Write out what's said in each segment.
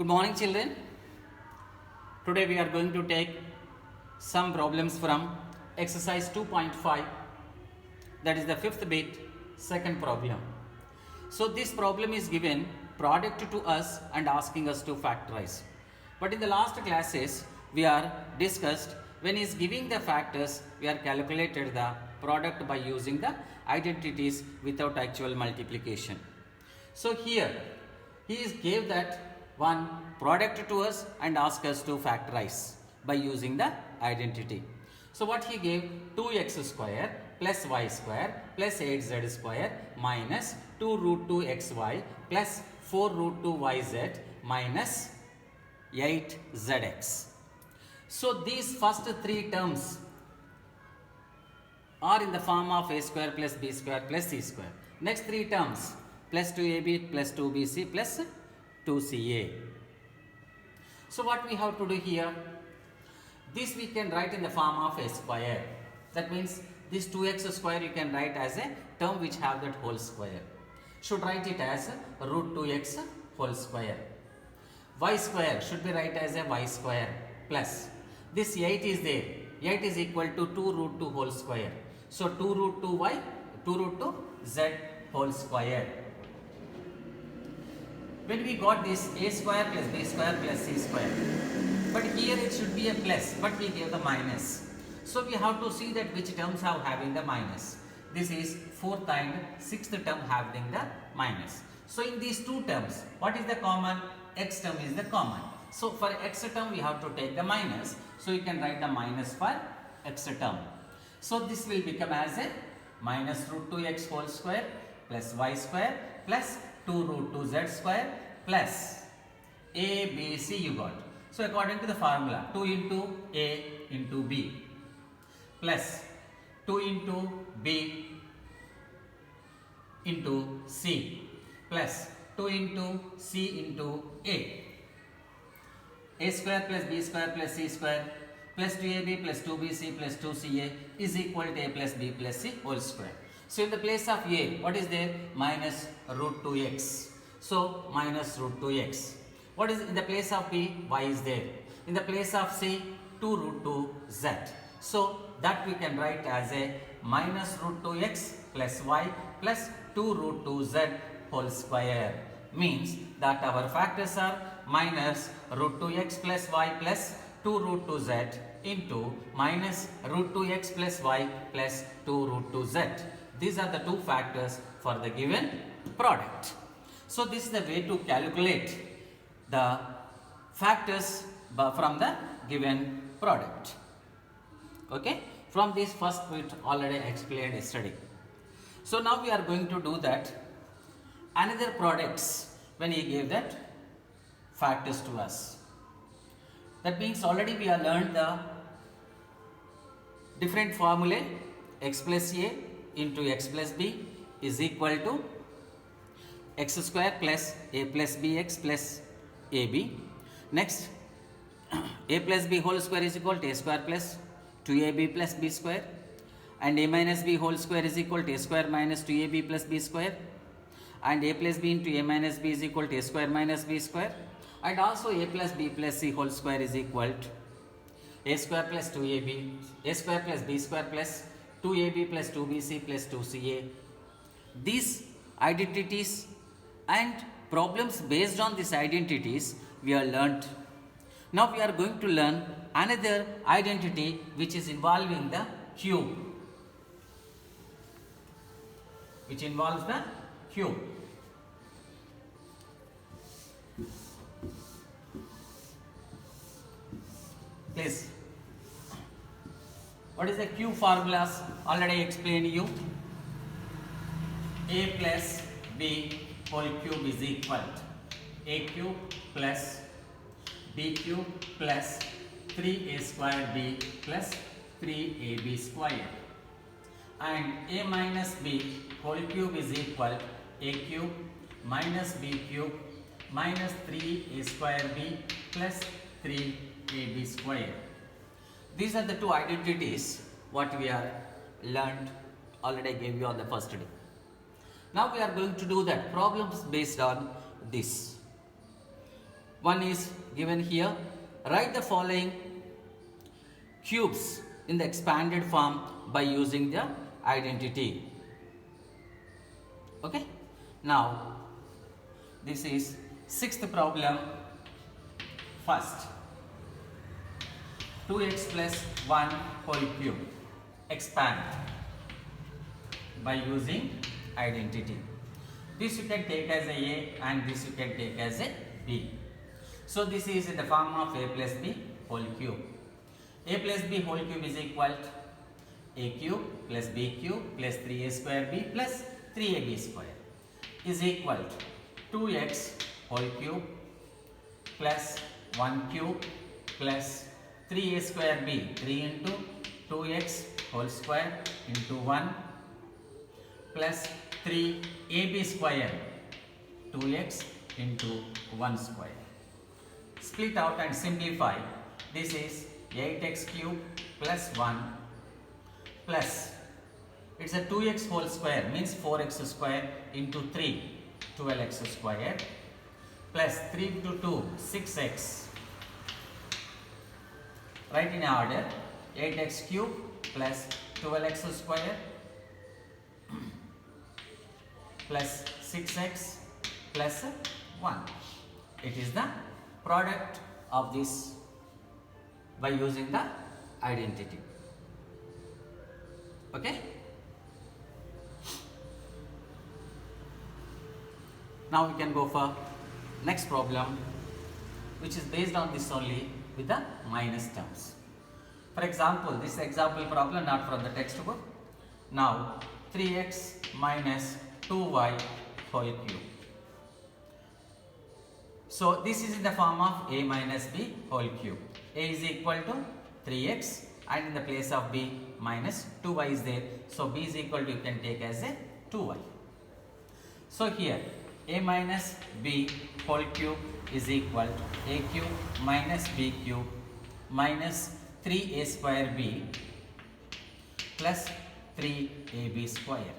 Good morning, children. Today we are going to take some problems from exercise 2.5, that is the fifth bit, second problem. So this problem is given product to us and asking us to factorize. But in the last classes we are discussed when he is giving the factors, we are calculated the product by using the identities without actual multiplication. So here he is gave that one product to us and ask us to factorize by using the identity. So what he gave, 2x square plus y square plus 8z square minus 2 root 2 xy plus 4 root 2 yz minus 8zx. So these first three terms are in the form of a square plus b square plus c square. Next three terms plus 2ab plus 2bc plus 2ca. So what we have to do here, this we can write in the form of a square. That means this 2x square you can write as a term which have that whole square. Should write it as root 2x whole square. Y square should be write as a y square plus this 8 is there. 8 is equal to 2 root 2 whole square. So 2 root 2 y, 2 root 2 z whole square. When we got this a square plus b square plus c square, but here it should be a plus, but we gave the minus. So we have to see that which terms are having the minus. This is 4th and 6th term having the minus. So in these two terms, what is the common? X term is the common. So for x term we have to take the minus. So you can write the minus for x term. So this will become as a minus root 2x whole square plus y square plus 2 root 2 z square plus a, b, c you got. So according to the formula, 2 into a into b plus 2 into b into c plus 2 into c into a square plus b square plus c square plus 2ab plus 2bc plus 2ca is equal to a plus b plus c whole square. So in the place of a, what is there? Minus root 2x. So minus root 2x. What is in the place of b? Y is there. In the place of c, 2 root 2 z. So that we can write as a minus root 2x plus y plus 2 root 2 z whole square. Means that our factors are minus root 2x plus y plus 2 root 2 z into minus root 2x plus y plus 2 root 2 z. These are the two factors for the given product. So this is the way to calculate the factors from the given product. Okay, from this first bit already explained yesterday. So now we are going to do that another products when he gave that factors to us. That means already we have learned the different formulae. X plus a into x plus b is equal to x square plus a plus bx plus ab. Next, a plus b whole square is equal to a square plus 2ab plus b square, and a minus b whole square is equal to a square minus 2ab plus b square, and a plus b into a minus b is equal to a square minus b square, and also a plus b plus c whole square is equal to a square plus 2ab, a square plus b square plus 2ab plus 2bc plus 2ca. These identities and problems based on these identities we have learnt. Now we are going to learn another identity which is involving the cube, which involves the cube. Please, what is the cube formulas? Already explained you. A plus b whole cube is equal to a cube plus b cube plus 3a square b plus 3ab square, and a minus b whole cube is equal to a cube minus b cube minus 3a square b plus 3ab square. These are the two identities what we are learned already gave you on the first day. Now we are going to do that problems based on this. One is given here. Write the following cubes in the expanded form by using the identity. Okay. Now, this is sixth problem. First, 2x plus 1 whole cube. Expand by using identity. This you can take as a and this you can take as a b. So this is in the form of a plus b whole cube. A plus b whole cube is equal to a cube plus b cube plus 3a square b plus 3ab square is equal to 2x whole cube plus 1 cube plus 3a square b, 3 into 2x whole square into 1 plus 3ab square, 2x into 1 square. Split out and simplify. This is 8x cube plus 1 plus, it's a 2x whole square, means 4x square into 3, 12x square plus 3 into 2, 6x. Write in order, 8x cube plus 12x square plus 6x plus 1. It is the product of this by using the identity. Okay. Now we can go for next problem, which is based on this only with the minus terms. For example, this example problem not from the textbook. Now 3x minus 2y whole cube. So this is in the form of a minus b whole cube. A is equal to 3x and in the place of b minus 2y is there. So b is equal to, you can take as a 2y. So here a minus b whole cube is equal to a cube minus b cube minus 3a square b plus 3ab square.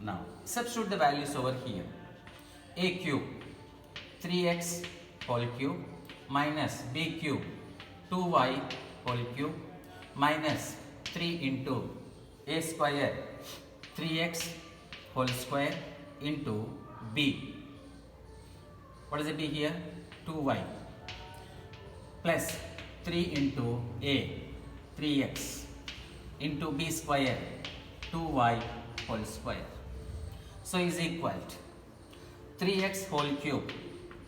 Now substitute the values over here. A cube 3x whole cube minus b cube 2y whole cube minus 3 into a square 3x whole square into b. What is the b here? 2y plus 3 into a 3x into b square 2y whole square. So is equal to 3x whole cube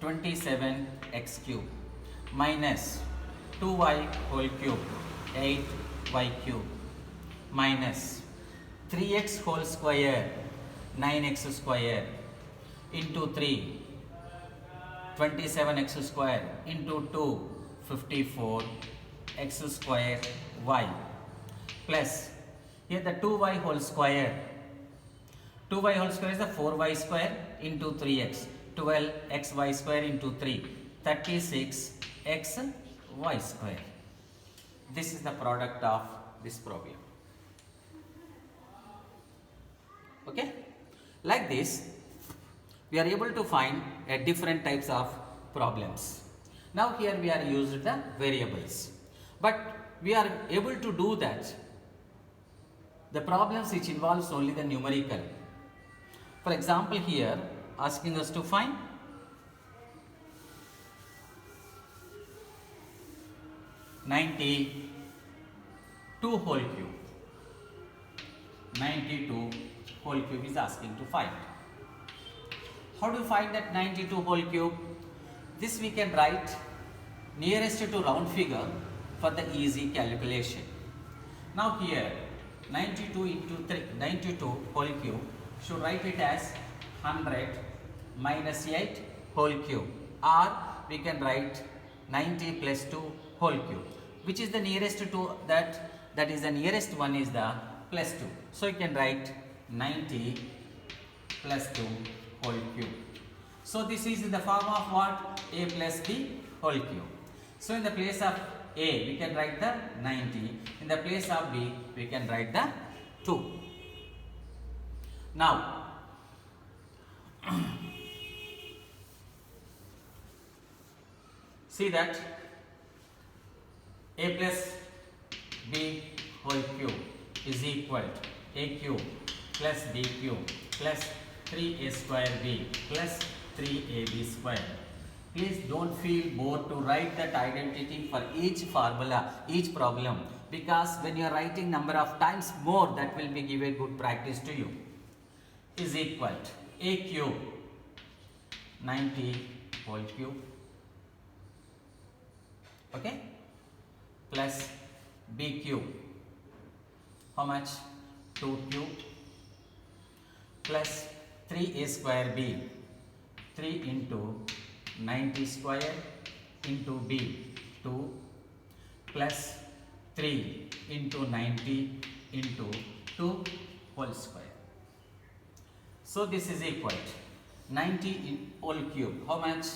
27x cube minus 2y whole cube 8y cube minus 3x whole square 9x square into 3 27x square into 2 54 x square y plus here the 2y whole square. 2y whole square is the 4y square into 3x, 12xy square into 3, 36xy square. This is the product of this problem. Okay, like this we are able to find different types of problems. Now here we are used the variables, but we are able to do that the problems which involves only the numerical. For example, here asking us to find 92 whole cube. 92 whole cube is asking to find. How do you find that 92 whole cube? This we can write nearest to round figure for the easy calculation. Now here 92 into 3, 92 whole cube, should write it as 100 minus 8 whole cube, or we can write 90 plus 2 whole cube. Which is the nearest to that? That is the nearest one is the plus 2. So you can write 90 plus 2 whole cube. So this is in the form of what? A plus b whole cube. So in the place of a we can write the 90. In the place of b we can write the 2. Now See that a plus b whole cube is equal to a cube plus b cube plus 3a square b plus 3ab square. Please don't feel bored to write that identity for each formula, each problem, because when you are writing number of times more, that will be give a good practice to you. Is equal to a cube 90 whole cube, okay, plus b cube, how much, 2 cube, plus 3a square b, 3 into 90 square into b, 2, plus 3 into 90 into 2 whole square. So this is equal to 90 in whole cube, how much,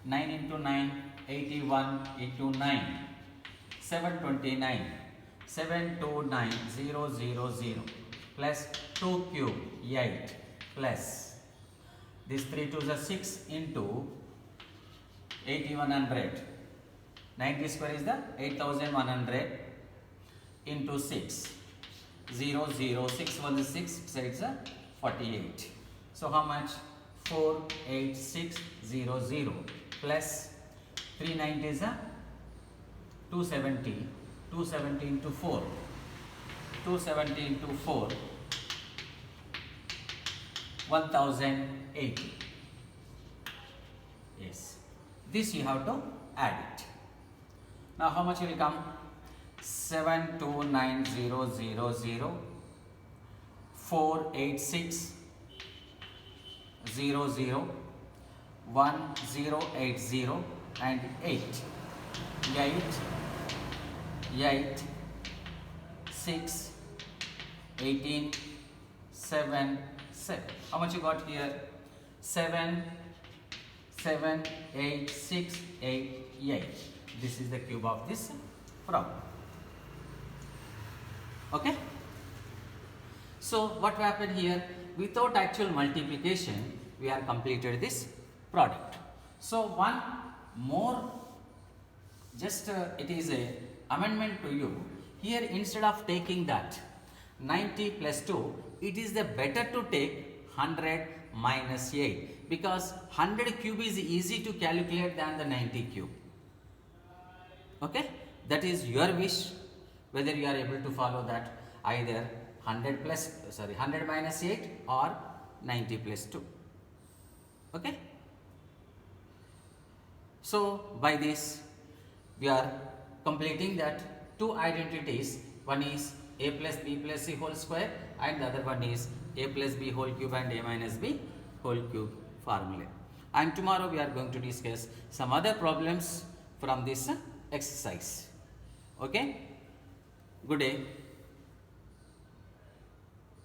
9 into 9, 81 into 9, 729, 729000 plus 2 cube 8 plus this 3 2 is 6 into 8100, 90 square is the 8100 into 6, 0 0 6 1 is 6, so it's a 48. So how much, 48600 plus 390 is a 270, 270 into 4, 270 into 4, 1080. Yes, this you have to add it. Now how much will come, 729000, 48600, 1080 and 8, 6, 18, 7, 7. How much you got here? 7, 7, 8, 6, 8, 8. This is the cube of this problem. Okay? So what happened here? Without actual multiplication, we have completed this product. So one more, just it is a amendment to you. Here instead of taking that 90 plus 2, it is the better to take 100 minus 8, because 100 cube is easy to calculate than the 90 cube. Okay, that is your wish, whether you are able to follow that, either 100 minus 8 or 90 plus 2. Okay, so by this we are completing that two identities. One is a plus b plus c whole square, and the other one is a plus b whole cube and a minus b whole cube formula. And tomorrow we are going to discuss some other problems from this exercise. Okay, good day.